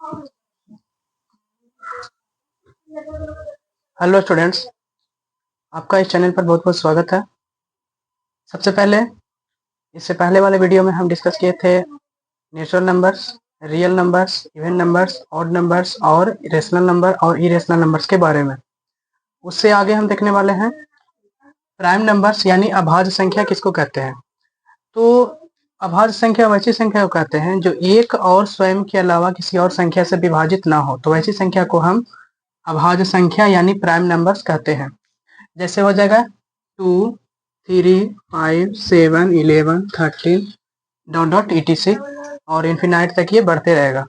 Hello students, आपका इस channel पर बहुत बहुत स्वागत है। सबसे पहले इससे पहले वाले वीडियो में हम डिस्कस किए थे natural numbers, real numbers, even numbers, odd numbers और रेशनल नंबर और इरेशनल नंबर्स के बारे में। उससे आगे हम देखने वाले हैं प्राइम नंबर्स यानी अभाज्य संख्या किसको कहते हैं। तो अभाज्य संख्या वैसी संख्या को कहते हैं जो एक और स्वयं के अलावा किसी और संख्या से विभाजित ना हो, तो वैसी संख्या को हम अभाज्य संख्या यानी प्राइम नंबर्स कहते हैं। जैसे हो जाएगा 2, 3, 5, 7, 11, 13 डॉट डॉट etc और इन्फिनाइट तक ये बढ़ते रहेगा।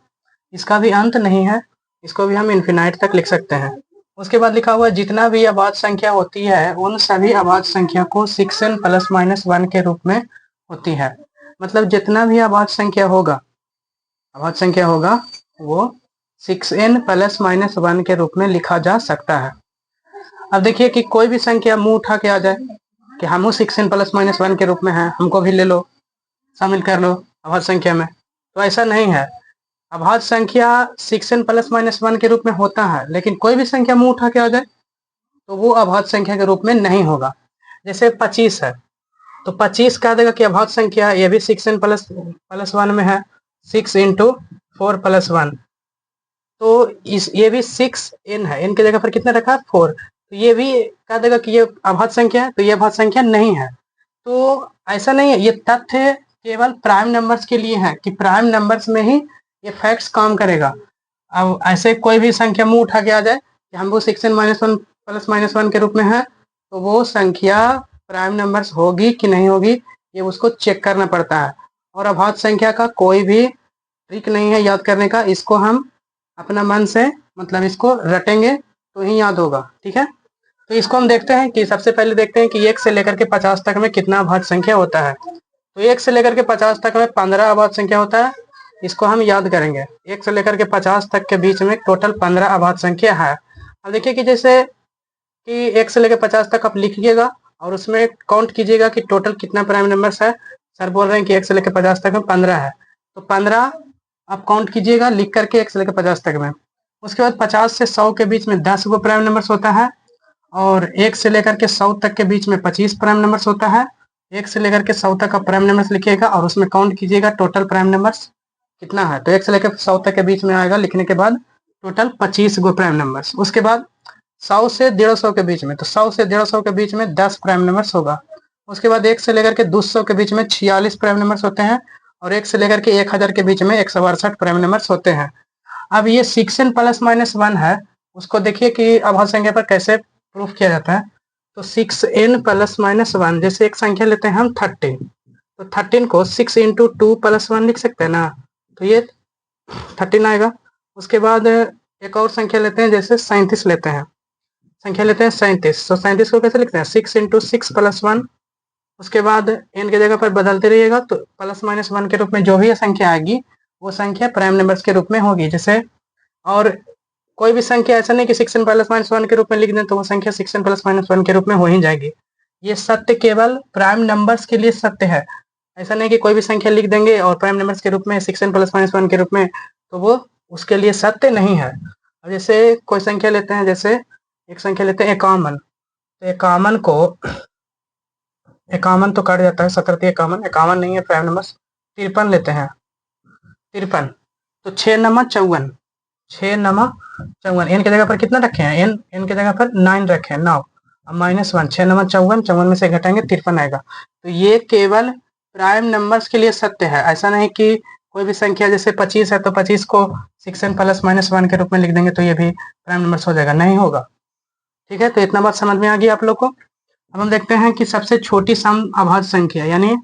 इसका भी अंत नहीं है, इसको भी हम इन्फिनाइट तक लिख सकते हैं। उसके बाद लिखा हुआ जितना भी अभाज्य संख्या होती है उन सभी अभाज्य संख्या को 6n प्लस माइनस 1 के रूप में होती है। मतलब जितना भी अभाज्य संख्या होगा वो 6n प्लस माइनस 1 के रूप में लिखा जा सकता है। अब देखिए कि कोई भी संख्या मुंह उठा के आ जाए कि हम 6n प्लस माइनस 1 के रूप में हैं, हमको भी ले लो, शामिल कर लो अभाज्य संख्या में, तो ऐसा नहीं है। अभाज्य संख्या 6n प्लस माइनस 1 के रूप में होता है, लेकिन कोई भी संख्या मुंह उठा के आ जाए तो वो अभाज्य संख्या के रूप में नहीं होगा। जैसे 25 है तो 25 कह देगा कि अभाज्य संख्या, ये भी 6n प्लस 1 में है, 6 इंटू 4 प्लस 1, तो ये भी 6n है, n की जगह पर कितना रखा है 4, तो ये भी कह देगा कि ये अभाज्य संख्या है, तो ये अभाज्य संख्या नहीं है। तो ऐसा नहीं है, ये तथ्य केवल प्राइम नंबर्स के लिए है कि प्राइम नंबर्स में ही ये फैक्ट्स काम करेगा। अब ऐसे कोई भी संख्या मुंह उठा के आ जाए कि हम वो 6n माइनस 1 प्लस माइनस 1 के रूप में है, तो वो संख्या प्राइम नंबर्स होगी कि नहीं होगी ये उसको चेक करना पड़ता है। और अभाज्य संख्या का कोई भी ट्रिक नहीं है याद करने का, इसको हम अपना मन से मतलब इसको रटेंगे तो ही याद होगा, ठीक है। तो इसको हम देखते हैं कि सबसे पहले देखते हैं कि 1 से लेकर के 50 तक में कितना अभाज्य संख्या होता है। तो 1 से लेकर के 50 तक में 15 अभाज्य संख्या होता है, इसको हम याद करेंगे। 1 से लेकर के 50 तक के बीच में टोटल 15 अभाज्य संख्या है। अब देखिए कि जैसे कि 1 से लेकर 50 तक आप लिखिएगा और उसमें काउंट कीजिएगा कि टोटल कितना प्राइम नंबर्स है। सर बोल रहे हैं कि 1 से लेकर 50 तक में 15 है, तो 15 आप काउंट कीजिएगा लिख करके 1 से लेकर 50 तक में। उसके बाद 50 से 100 के बीच में 10 गो प्राइम नंबर्स होता है, और 1 से लेकर के 100 तक के बीच में 25 प्राइम नंबर्स होता है। 1 से लेकर के 100 तक का प्राइम नंबर्स लिखिएगा और उसमें काउंट कीजिएगा टोटल प्राइम नंबर्स कितना है, तो 1 से लेकर 100 तक के बीच में आएगा लिखने के बाद टोटल 25 गो प्राइम नंबर्स। उसके बाद 100 से 150 के बीच में, तो 100 से 150 के बीच में 10 प्राइम नंबर्स होगा। उसके बाद 1 से लेकर के 200 के बीच में 46 प्राइम नंबर्स होते हैं, और 1 से लेकर के 1000 के बीच में 162 प्राइम नंबर्स होते हैं। अब ये 6n प्लस माइनस 1 है, उसको देखिए कि अभाज्य संख्या पर कैसे प्रूफ किया जाता है। तो 6n प्लस माइनस 1, जैसे एक संख्या लेते हैं हम 13, तो 13 को 6 इंटू 2 प्लस 1 लिख सकते हैं ना, तो ये 13 आएगा। उसके बाद एक और संख्या लेते हैं, जैसे 37 लेते हैं, संख्या लेते हैं 37, तो 37 को कैसे लिखते हैं 6 इंटू 6 प्लस 1। उसके बाद n की जगह पर बदलते रहिएगा, तो प्लस माइनस 1 के रूप में जो भी संख्या आएगी वो संख्या प्राइम नंबर्स के रूप में होगी। जैसे और कोई भी संख्या ऐसा नहीं कि 6n प्लस माइनस 1 के रूप में लिख दें तो वो संख्या 6n प्लस माइनस 1 के रूप में हो ही जाएगी। ये सत्य केवल प्राइम नंबर्स के लिए सत्य है, ऐसा नहीं कि कोई भी संख्या लिख देंगे और प्राइम नंबर्स के रूप में 6n प्लस माइनस 1 के रूप में, तो वो उसके लिए सत्य नहीं है। अब जैसे कोई संख्या लेते हैं, जैसे एक संख्या लेते हैं 51, तो 51 को 51 तो काट जाता है, 17 51, 51 नहीं है प्राइम नंबर। 53 लेते हैं, 53, तो 6 नंबर 54, 6 नंबर 54, एन की जगह पर कितना रखे हैं, एन की जगह पर 9 रखे हैं, 9 अब माइनस 1, 6 नंबर 54, 54 में से घटाएंगे 53 आएगा। तो ये केवल प्राइम नंबर्स के लिए सत्य है, ऐसा नहीं कि कोई भी संख्या जैसे 25 है तो 25 को 6n प्लस माइनस 1 के रूप में लिख देंगे तो ये भी प्राइम नंबर्स हो जाएगा, नहीं होगा। ठीक है, तो इतना बात समझ में आ गई आप लोग को। अब हम देखते हैं कि सबसे छोटी सम अभाज्य संख्या, यानी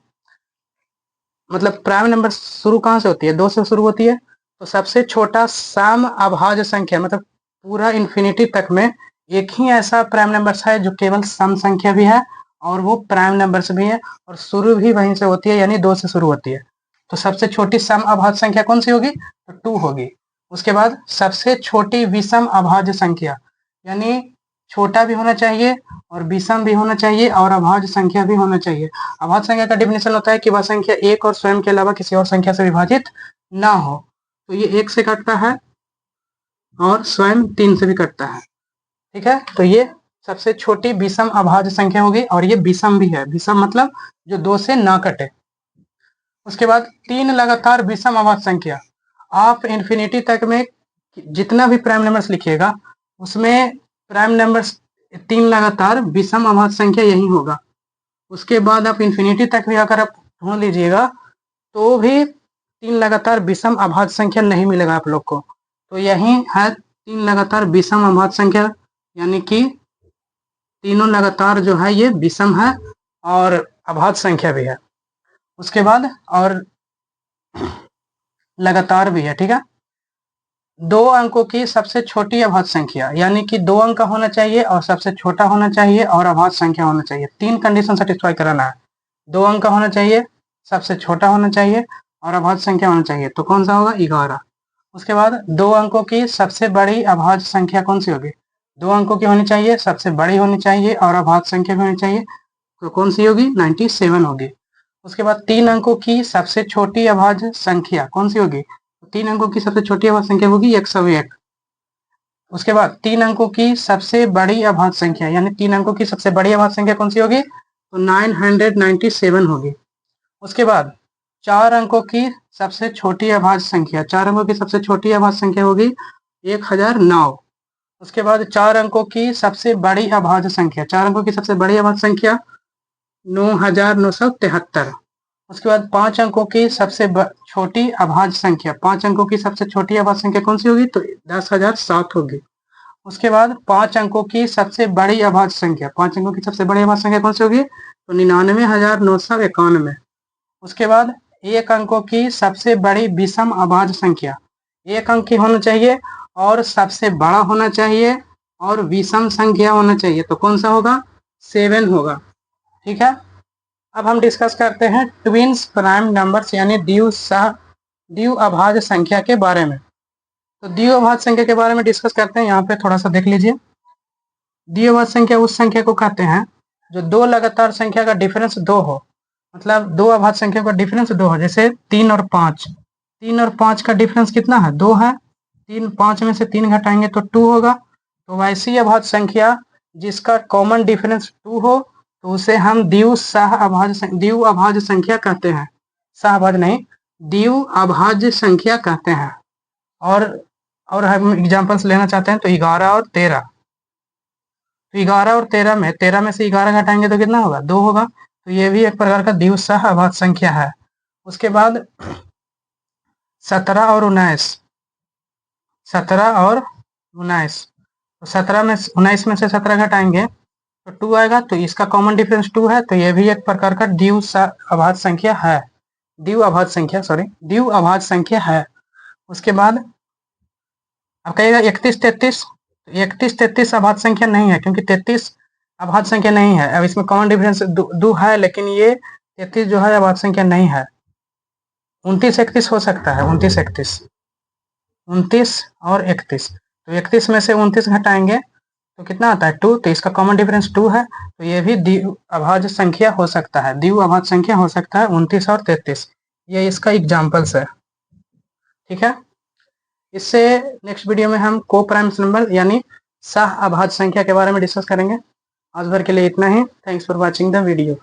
मतलब प्राइम नंबर शुरू कहाँ से होती है, 2 से शुरू होती है, तो सबसे छोटा सम अभाज्य संख्या मतलब पूरा इन्फिनिटी तक में एक ही ऐसा प्राइम नंबर्स है जो केवल सम संख्या भी है और वो प्राइम नंबर्स भी है और शुरू भी वहीं से होती है, यानी 2 से शुरू होती है। तो सबसे छोटी सम अभाज्य संख्या कौन सी होगी, तो 2 होगी। उसके बाद सबसे छोटी विषम अभाज्य संख्या, यानी छोटा भी होना चाहिए और विषम भी होना चाहिए और अभाज्य संख्या भी होना चाहिए। अभाज्य संख्या का डेफिनेशन होता है कि वह संख्या एक और स्वयं के अलावा किसी और संख्या से विभाजित ना हो। तो ये 1 से कटता है और स्वयं 3 से भी कटता है। ठीक है, तो ये सबसे छोटी विषम अभाज्य संख्या होगी और ये विषम भी है। विषम मतलब जो 2 से ना कटे। उसके बाद 3 लगातार विषम अभाज्य संख्या। आप इन्फिनिटी तक में जितना भी प्राइम नंबर्स लिखिएगा उसमें प्राइम नंबर्स 3 लगातार विषम अभाज्य संख्या यही होगा। उसके बाद आप इन्फिनिटी तक भी अगर आप ढूंढ लीजिएगा तो भी 3 लगातार विषम अभाज्य संख्या नहीं मिलेगा आप लोग को। तो यही है 3 लगातार विषम अभाज्य संख्या, यानी कि तीनों लगातार जो है ये विषम है और अभाज्य संख्या भी है। उसके बाद और लगातार भी है। ठीक है, 2 अंकों की सबसे छोटी अभाज्य संख्या, यानी कि 2 अंक का होना चाहिए और सबसे छोटा होना चाहिए और अभाज्य संख्या होना चाहिए। 3 कंडीशन सेटिस्फाई कराना है। 2 अंक का होना चाहिए, सबसे छोटा होना चाहिए और अभाज्य संख्या होना चाहिए। तो कौन सा होगा? 11। उसके बाद 2 अंकों की सबसे बड़ी अभाज्य संख्या कौन सी होगी? 2 अंकों की होनी चाहिए, सबसे बड़ी होनी चाहिए और अभाज्य संख्या भी होनी चाहिए। तो कौन सी होगी? 97 होगी। उसके बाद 3 अंकों की सबसे छोटी अभाज्य संख्या कौन सी होगी? 3 अंकों की सबसे छोटी अभाज्य संख्या होगी 101। उसके बाद 3 अंकों की सबसे बड़ी अभाज्य संख्या, यानी 3 अंकों की सबसे बड़ी अभाज्य संख्या कौन सी होगी? तो 997 होगी। उसके बाद 4 अंकों की सबसे छोटी अभाज्य संख्या, 4 अंकों की सबसे छोटी अभाज्य संख्या होगी 1009। उसके बाद 4 अंकों की सबसे बड़ी अभाज्य संख्या, 4 अंकों की सबसे बड़ी अभाज्य संख्या 9973। उसके बाद 5 अंकों की सबसे छोटी अभाज्य संख्या, 5 अंकों की सबसे छोटी अभाज्य संख्या कौन सी होगी? तो 10,007 होगी। उसके बाद 5 अंकों की सबसे बड़ी अभाज्य संख्या, 5 अंकों की सबसे बड़ी अभाज्य संख्या कौन सी होगी? तो 99,991। उसके बाद 1 अंकों की सबसे बड़ी विषम अभाज्य संख्या, 1 अंक की होना चाहिए और सबसे बड़ा होना चाहिए और विषम संख्या होना चाहिए। तो कौन सा होगा? 7 होगा। ठीक है, अब हम डिस्कस करते हैं ट्विन्स प्राइम नंबर्स यानी द्विअभाज्य संख्या के बारे में। तो द्विअभाज्य संख्या के बारे में डिस्कस करते हैं। यहाँ पे थोड़ा सा देख लीजिए। द्विअभाज्य संख्या उस संख्या को कहते हैं जो 2 लगातार संख्या का डिफरेंस 2 हो। मतलब 2 अभाज्य संख्या का डिफरेंस 2 हो, जैसे 3 और 5। 3 और 5 का डिफरेंस कितना है? 2 है। 3 5 में से 3 घटाएंगे तो 2 होगा। तो वैसी अभाज्य संख्या जिसका कॉमन डिफरेंस 2 हो तो उसे हम द्विअभाज्य संख्या कहते हैं। सहअभाज्य नहीं, द्विअभाज्य संख्या कहते हैं। और हम एग्जांपल्स लेना चाहते हैं तो 11 और 13। तो 11 और 13 में से 11 घटाएंगे तो कितना होगा? 2 होगा। तो ये भी एक प्रकार का द्विसहअभाज्य संख्या है। उसके बाद 17 और 19। 17 और 19, तो 17 में 19 में से 17 घटाएंगे तो 2 आएगा। तो इसका कॉमन डिफरेंस 2 है। तो ये भी एक प्रकार का द्विअभाज्य संख्या है। द्विअभाज्य संख्या है। उसके बाद अब कहेगा 31 33। 31 33 अभाज्य संख्या नहीं है, क्योंकि 33 अभाज्य संख्या नहीं है। अब इसमें कॉमन डिफरेंस 2 है, लेकिन ये 33 जो है अभाज्य संख्या नहीं है। 29 31 हो सकता है। 29 31, 29 और 31। तो 31 में से 29 घटाएंगे तो कितना आता है? 2। तो इसका कॉमन डिफरेंस 2 है। तो ये भी द्विअभाज्य संख्या हो सकता है। द्विअभाज्य संख्या हो सकता है 29 और 33। ये इसका एग्जाम्पल्स है। ठीक है, इससे नेक्स्ट वीडियो में हम को प्राइम्स नंबर यानी सहअभाज्य संख्या के बारे में डिस्कस करेंगे। आज भर के लिए इतना ही। Thanks for watching the video.